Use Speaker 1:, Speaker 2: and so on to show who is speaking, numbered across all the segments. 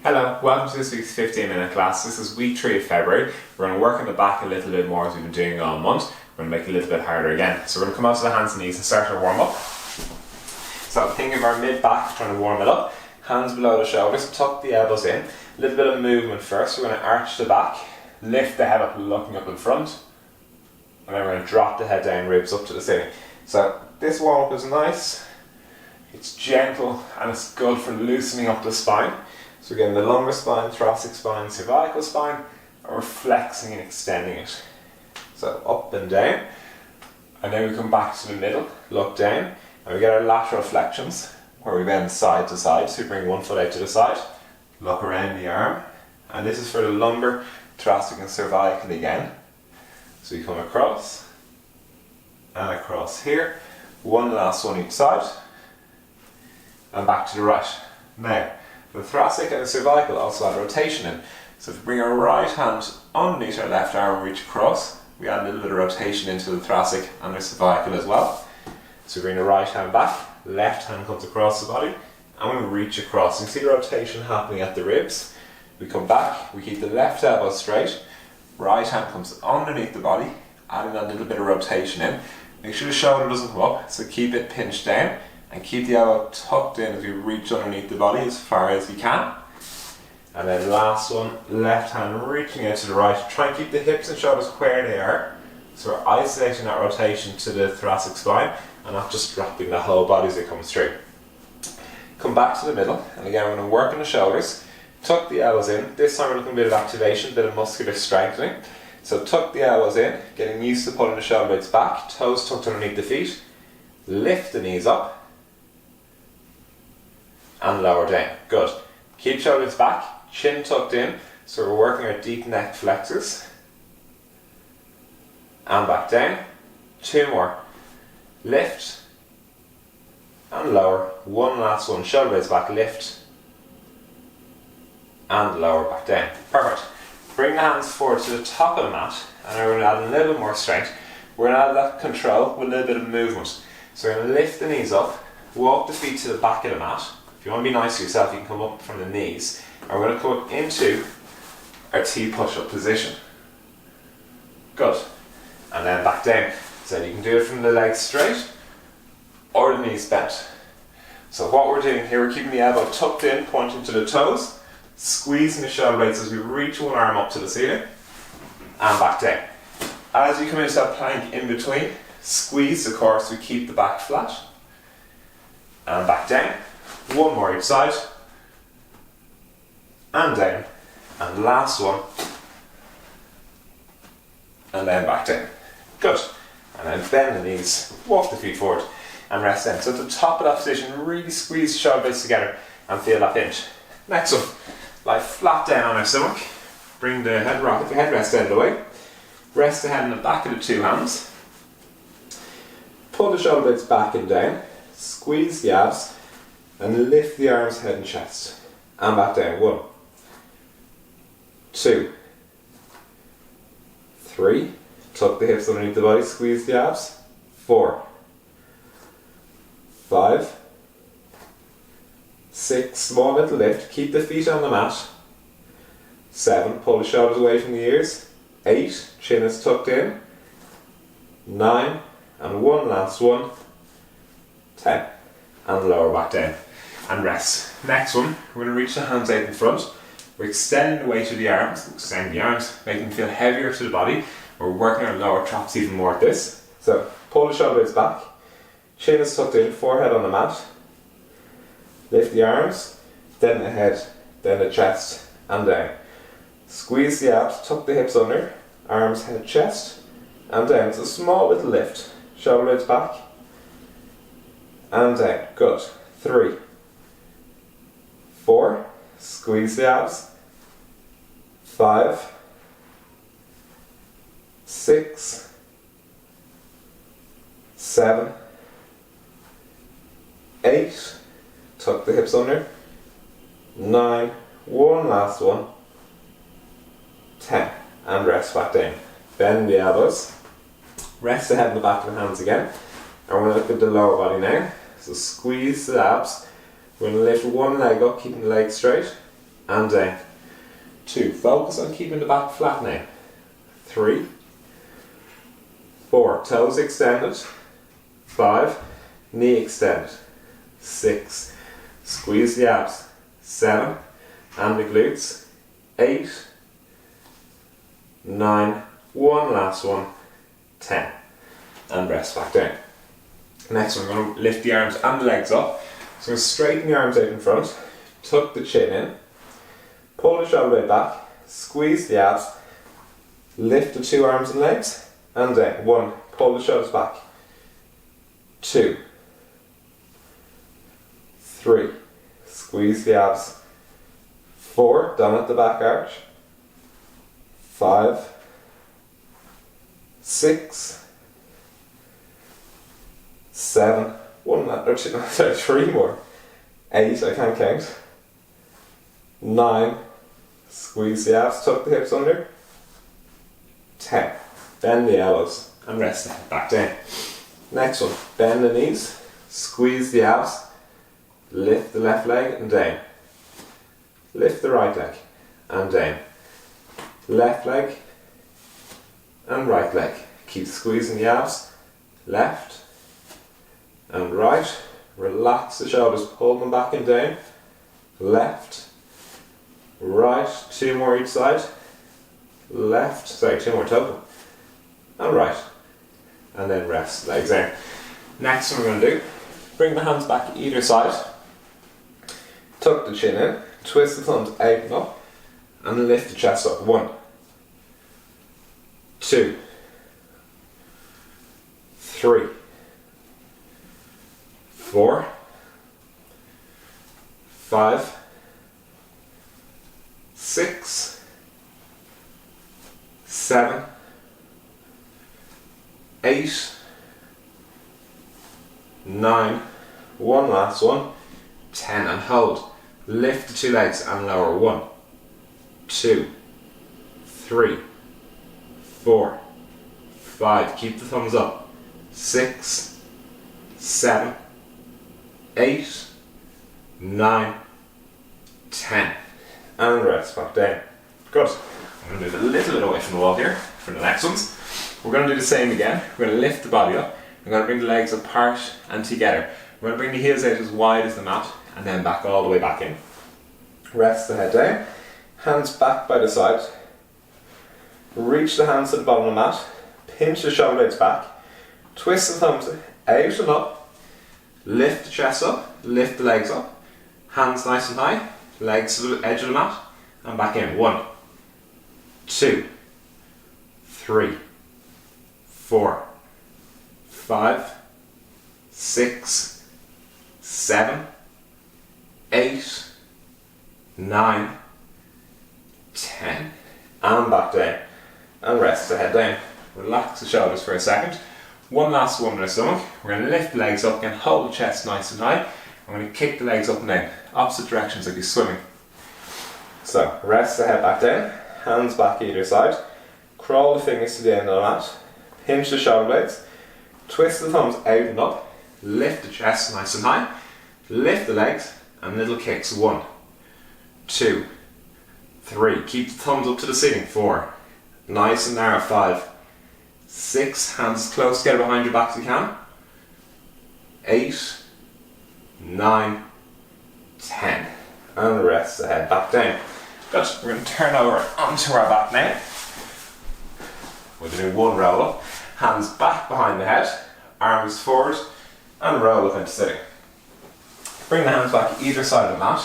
Speaker 1: Hello, welcome to this week's 15-minute class. This is week 3 of February. We're going to work on the back a little bit more as we've been doing all month. We're going to make it a little bit harder again. So we're going to come onto the hands and knees and start our warm up. So think of our mid-back, trying to warm it up. Hands below the shoulders, tuck the elbows in. A little bit of movement first. We're going to arch the back, lift the head up, looking up in front. And then we're going to drop the head down, ribs up to the ceiling. So this warm up is nice. It's gentle and it's good for loosening up the spine. So we're getting the longer spine, thoracic spine, cervical spine, and we're flexing and extending it. So up and down, and then we come back to the middle, look down, and we get our lateral flexions, where we bend side to side. So we bring one foot out to the side, look around the arm, and this is for the lumbar, thoracic and cervical again. So we come across, and across here, one last one each side, and back to the right. Now, the thoracic and the cervical also add rotation in. So if we bring our right hand underneath our left arm and reach across, we add a little bit of rotation into the thoracic and the cervical as well. So we bring the right hand back, left hand comes across the body, and we reach across. You can see the rotation happening at the ribs. We come back, we keep the left elbow straight, right hand comes underneath the body, adding a little bit of rotation in. Make sure the shoulder doesn't come up, so keep it pinched down. And keep the elbow tucked in as you reach underneath the body as far as you can. And then last one, left hand reaching out to the right. Try and keep the hips and shoulders where they are. So we're isolating that rotation to the thoracic spine and not just dropping the whole body as it comes through. Come back to the middle, and again we're going to work on the shoulders. Tuck the elbows in. This time we're looking at a bit of activation, a bit of muscular strengthening. So tuck the elbows in, getting used to pulling the shoulder blades back, toes tucked underneath the feet. Lift the knees up. And lower down. Good. Keep shoulders back, chin tucked in, so we're working our deep neck flexors. And back down. 2 more. Lift and lower. One last one. Shoulder blades back, lift and lower back down. Perfect. Bring the hands forward to the top of the mat, and we're going to add a little bit more strength. We're going to add that control with a little bit of movement. So we're going to lift the knees up, walk the feet to the back of the mat. If you want to be nice to yourself, you can come up from the knees. And we're going to come up into our T push-up position. Good. And then back down. So you can do it from the legs straight or the knees bent. So what we're doing here, we're keeping the elbow tucked in, pointing to the toes, squeezing the shoulder blades as we reach one arm up to the ceiling, and back down. As you come into that plank in between, squeeze the core so we keep the back flat, and back down. One more each side, and down, and last one, and then back down. Good. And then bend the knees, walk the feet forward, and rest down. So at the top of that position, really squeeze the shoulder blades together and feel that pinch. Next up, lie flat down on our stomach. Bring the head rocket, the headrest out of the way. Rest the head in the back of the 2 hands. Pull the shoulder blades back and down. Squeeze the abs. And lift the arms, head and chest. And back down. 1, 2, 3. Tuck the hips underneath the body, squeeze the abs. 4, 5, 6. Small little lift. Keep the feet on the mat. 7. Pull the shoulders away from the ears. 8. Chin is tucked in. 9. And one last one. 10. And lower back down. And rest. Next one, we're going to reach the hands out in front. We're extending the weight of the arms, making them feel heavier to the body. We're working our lower traps even more at this. So pull the shoulder blades back, chin is tucked in, forehead on the mat. Lift the arms, then the head, then the chest, and down. Squeeze the abs, tuck the hips under, arms, head, chest, and down. It's a small little lift. Shoulder blades back, and down. Good. 3, 4, squeeze the abs. 5, 6, 7, 8, tuck the hips under. 9, one last one. 10, and rest back down. Bend the elbows. Rest the head in the back of the hands again. And we're going to look at the lower body now. So squeeze the abs. We're going to lift one leg up, keeping the leg straight, and down. 2, focus on keeping the back flat now. 3, 4, toes extended. 5, knee extended. 6, squeeze the abs. 7, and the glutes. 8, 9, one last one, 10, and rest back down. Next one, we're going to lift the arms and the legs up. So we're going to straighten the arms out in front, tuck the chin in, pull the shoulder blade back, squeeze the abs, lift the 2 arms and legs, and down. 1, pull the shoulders back. 2, 3, squeeze the abs. 4, down at the back arch. 5, 6, 7, 3 more. 8, I can't count. 9, squeeze the abs, tuck the hips under. 10, bend the elbows and rest the head back down. Next one, bend the knees, squeeze the abs, lift the left leg and down. Lift the right leg and down. Left leg and right leg. Keep squeezing the abs. Left and right. Relax the shoulders, pull them back and down. Left, right, 2 more each side. Left, 2 more total. And right. And then rest, legs down. Next one we're going to do, bring the hands back either side. Tuck the chin in, twist the thumbs out and up, and lift the chest up. 1, 2, 3, 4, 5, 6, 7, 8, 9, one last one, 10, and hold. Lift the 2 legs and lower. 1, 2, 3, 4, 5, keep the thumbs up. 6, 7, 8, 9, 10, and rest back down. Good. I'm going to move a little bit away from the wall here for the next ones. We're going to do the same again. We're going to lift the body up. We're going to bring the legs apart and together. We're going to bring the heels out as wide as the mat and then back all the way back in. Rest the head down. Hands back by the side. Reach the hands to the bottom of the mat. Pinch the shoulder blades back. Twist the thumbs out and up. Lift the chest up. Lift the legs up. Hands nice and high. Legs to the edge of the mat. And back in. 1, 2, 3, 4, 5, 6, 7, 8, 9, 10, and back down, and rest the head down. Relax the shoulders for a second. One last one in the stomach. We're going to lift the legs up again, hold the chest nice and high. I'm going to kick the legs up and down, opposite directions like you're swimming. So, rest the head back down, hands back either side, crawl the fingers to the end of the mat, pinch the shoulder blades, twist the thumbs out and up, lift the chest nice and high, lift the legs, and little kicks. 1, 2, 3, keep the thumbs up to the ceiling. 4, nice and narrow. 5, 6, hands as close together behind your back as you can. 8, 9, 10, and rest the head back down. Good. We're going to turn over onto our back now. We're doing 1 roll up, hands back behind the head, arms forward, and roll up into sitting. Bring the hands back either side of the mat.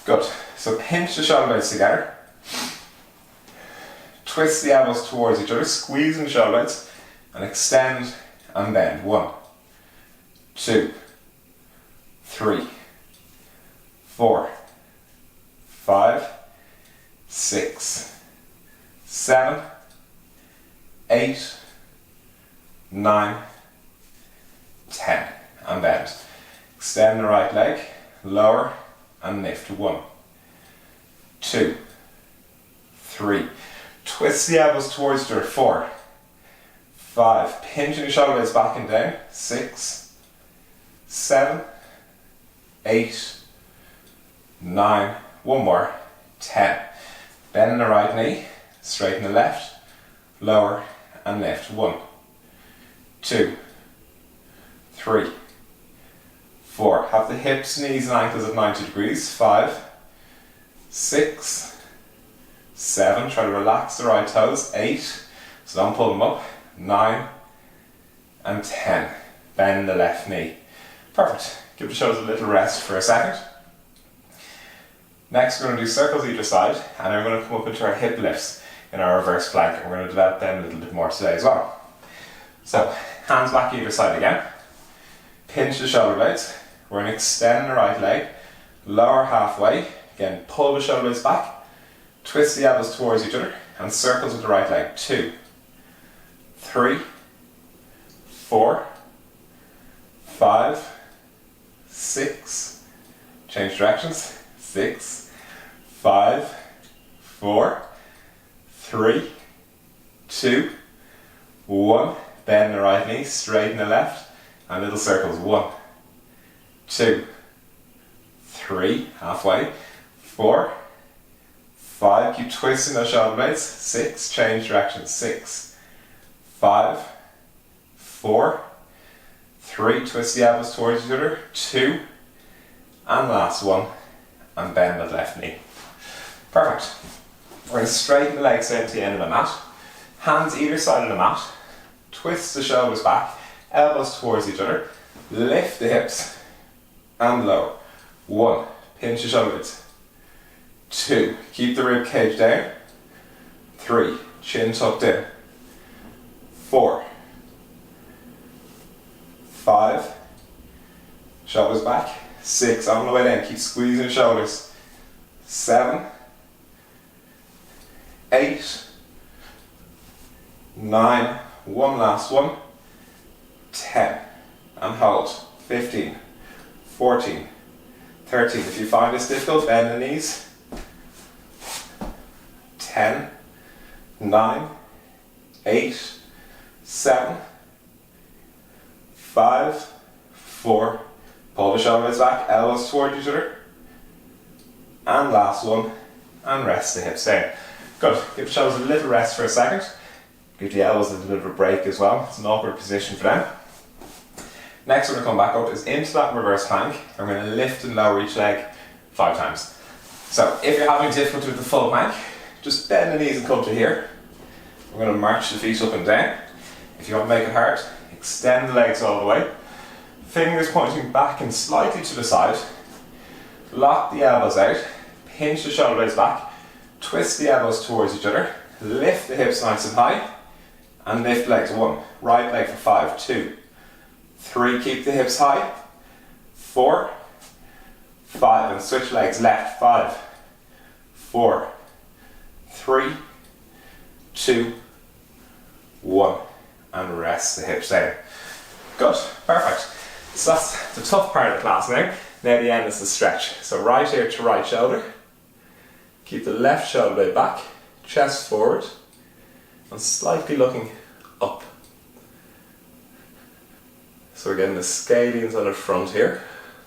Speaker 1: Good. So pinch the shoulder blades together. Twist the elbows towards each other, squeezing the shoulder blades, and extend and bend. 1, 2, 3, 4, 5, 6, 7, 8, 9, 10, and bend. Extend the right leg, lower and lift. 1, 2, 3. Twist the elbows towards each other. 4, 5. Pinching the shoulder blades back and down. 6, 7, 8, 9. One more. 10. Bend the right knee, straighten the left, lower and lift. 1, 2, 3, 4. Have the hips, knees and ankles at 90 degrees. 5, 6, 7. Try to relax the right toes. 8. So don't pull them up. 9 and 10. Bend the left knee. Perfect. Give the shoulders a little rest for a second. Next we're going to do circles either side, and then we're going to come up into our hip lifts in our reverse plank, and we're going to develop them a little bit more today as well. So, hands back either side again. Pinch the shoulder blades. We're going to extend the right leg, lower halfway. Again, pull the shoulder blades back, twist the elbows towards each other, and circles with the right leg. 2, 3, 4, 5, 6, change directions. 6, 5, 4, 3, 2, 1. Bend the right knee, straighten the left, and little circles. 1, 2, 3, halfway. 4, 5, keep twisting those shoulder blades. 6, change direction. 6, 5, 4, 3, twist the elbows towards each other. 2, and last one. And bend the left knee. Perfect. We're going to straighten the legs down to the end of the mat. Hands either side of the mat. Twist the shoulders back. Elbows towards each other. Lift the hips. And lower. 1. Pinch the shoulder blades. 2. Keep the rib cage down. 3. Chin tucked in. 4. 5. Shoulders back. 6, on the way down, keep squeezing the shoulders. 7, 8, 9, one last one. 10, and hold. 15, 14, 13. If you find this difficult, bend the knees. 10, 9, 8, 7, 5, 4. Pull the shoulders back, elbows towards each other. And last one, and rest the hips down. Good. Give the shoulders a little rest for a second. Give the elbows a little bit of a break as well. It's an awkward position for them. Next we're going to come back up is into that reverse plank. And we're going to lift and lower each leg 5 times. So if you're having difficulty with the full plank, just bend the knees and come to here. We're going to march the feet up and down. If you want to make it hard, extend the legs all the way. Fingers pointing back and slightly to the side. Lock the elbows out. Pinch the shoulder blades back. Twist the elbows towards each other. Lift the hips nice and high. And lift legs. 1. Right leg for 5. 2. 3. Keep the hips high. 4. 5. And switch legs. Left. 5. 4. 3. 2. 1. And rest the hips down. Good. Perfect. So that's the tough part of the class now. Now the end is the stretch. So right ear to right shoulder. Keep the left shoulder blade back, chest forward, and slightly looking up. So we're getting the scalenes on the front here.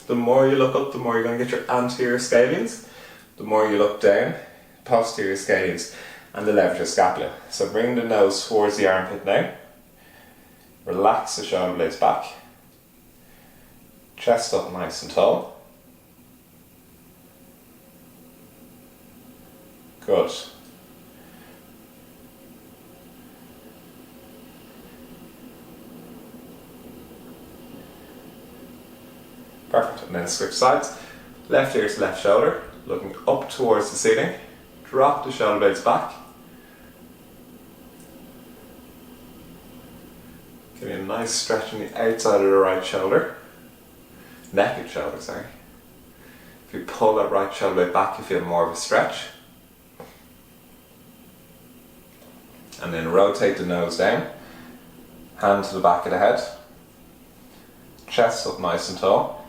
Speaker 1: The more you look up, the more you're going to get your anterior scalenes. The more you look down, posterior scalenes, and the levator scapula. So bring the nose towards the armpit now. Relax the shoulder blades back. Chest up nice and tall. Good. Perfect. And then switch sides. Left ear to left shoulder, looking up towards the ceiling. Drop the shoulder blades back. Give me a nice stretch on the outside of the right shoulder. Naked shoulder, sorry. If you pull that right shoulder blade back, you feel more of a stretch. And then rotate the nose down. Hand to the back of the head. Chest up nice and tall.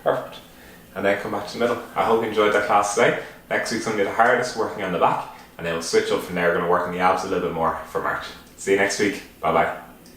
Speaker 1: Perfect. And then come back to the middle. I hope you enjoyed that class today. Next week's going to be the hardest, working on the back, and then we'll switch up from there. We're going to work on the abs a little bit more for March. See you next week. Bye bye.